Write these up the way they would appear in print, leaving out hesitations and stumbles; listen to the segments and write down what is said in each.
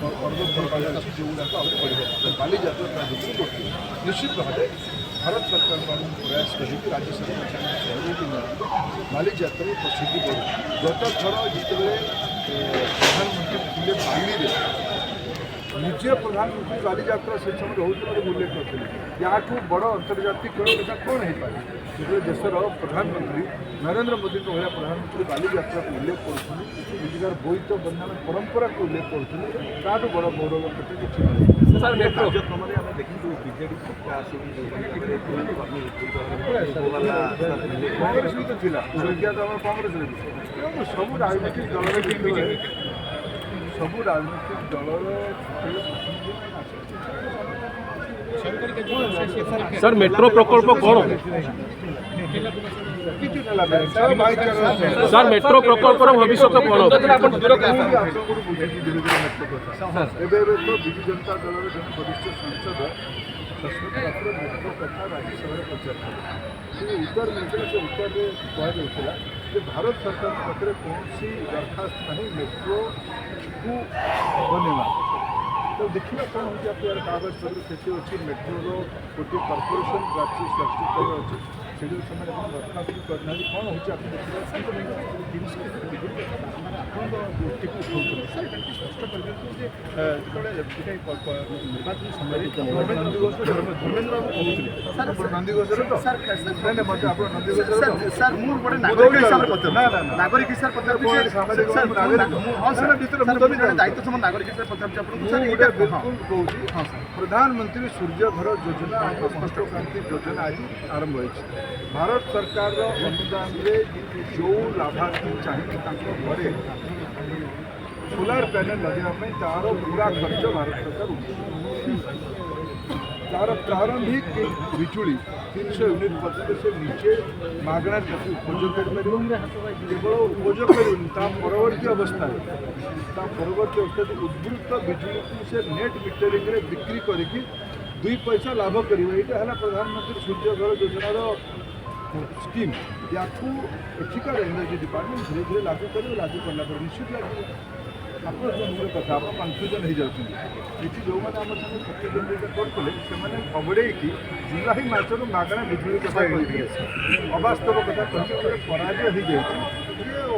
पर्वपर्वाणी अच्छी जो गुड़ाक आगे बढ़ बाली जात्रा निश्चित भाव भारत सरकार प्रयास करें राज्य सरकार सहयोग बाली जात्रा प्रसिद्धि बढ़ू गत थर जिते प्रधानमंत्री थे बाली निजे प्रधानमंत्री बाली जात्रा से समय रोज उल्लेख करते या बड़ अंतर्जातीय कथा कौन हो पाए जो देशर प्रधानमंत्री नरेंद्र मोदी भाया प्रधानमंत्री बाली जात्रा को उल्लेख करुँचार बोईत बंधन परंपरा को उल्लेख करूँ बड़ गौरव कथा किसी कार्यक्रम देखिए बीजेडी कांग्रेस भी तो थिला कांग्रेस सब राजनीतिक दल सबू राजनीतिक दल सर मेट्रो प्रकल्प कौन सर मेट्रो प्रकल्प भविष्य कौन विजु जनता दल जन वरिष्ठ सांसद सस्मित पात्र मेट्रो कथा राज्यसभा पचार उत्तर मिलता से उत्तर में कहला कि भारत सरकार पाखे कौन दरखास्त नहीं मेट्रो को बनवा तो देखिए कौन हो यार कागज पत्र कैसे अच्छी मेट्रो गोटे कॉर्पोरेशन राज्य सृष्टि अच्छी से दरखास्त भी करना कौन हो स्पष्ट कर निर्वाचन समय धर्मेन्द्र बाबू नंदीघोष मत आप नंदीघोष सर मुझे गोटे नागरिक हिसाब से नागरिक हिसाब से दायित्व सम नागरिक हिसाब से बिल्कुल कौन प्रधानमंत्री सूर्यघर योजना महात्मा क्रांति योजना आज आरंभ हो भारत सरकार अनुदान जो लाभार्थी चाहिए घरे सोलार पैनल लगाने तार पूरा खर्च भारत सरकार तार प्रारंभिक बिजुली 300 यूनिट पर्यटन से नीचे मागणा उपयोग कर केवल उपयोग करवर्ती अवस्था परवर्ती अवस्था उद्वृत्त बिजुली को से नेट मीटरिंग बिक्री करके 2 पैसा लाभ कर प्रधानमंत्री सूर्यघर योजनार स्कीम या एथिकल एनर्जी डिपार्टमेंट धीरे धीरे लागू कर लागू करला निश्चित लगे आप कथा आप कन्फ्यूजन हो जाती जो मैंने आम साथ सत्येंद्र करते से घबड़े जुलाई मासर मागणा बिजुली कथा कही अवास्तव कथा कही पराजय हो जाए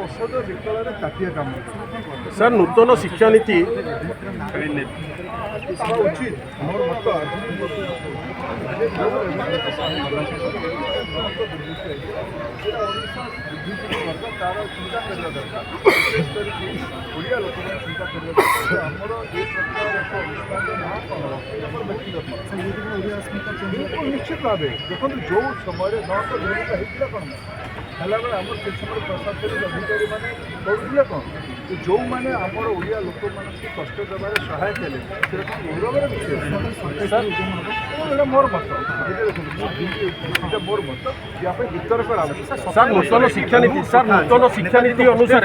औषध विकल ताटिया काम सर नूतन शिक्षा नीति उचित मोर मत तार चिंता करवा दरकार विशेष करके लोक चिंता करवा आमर ये प्रकार बिल्कुल निश्चित भाव देखो जो समय न तो होता कौन है आम से समय प्रशासनिक अधिकारी मैंने करुले कौन जो मैंने आमर ओडिया लोक मान कष्ट देवार सहायक है गौरवर विषय मोर मत देखो मोर मत या वितर्क सर नूतन शिक्षा नीति अनुसार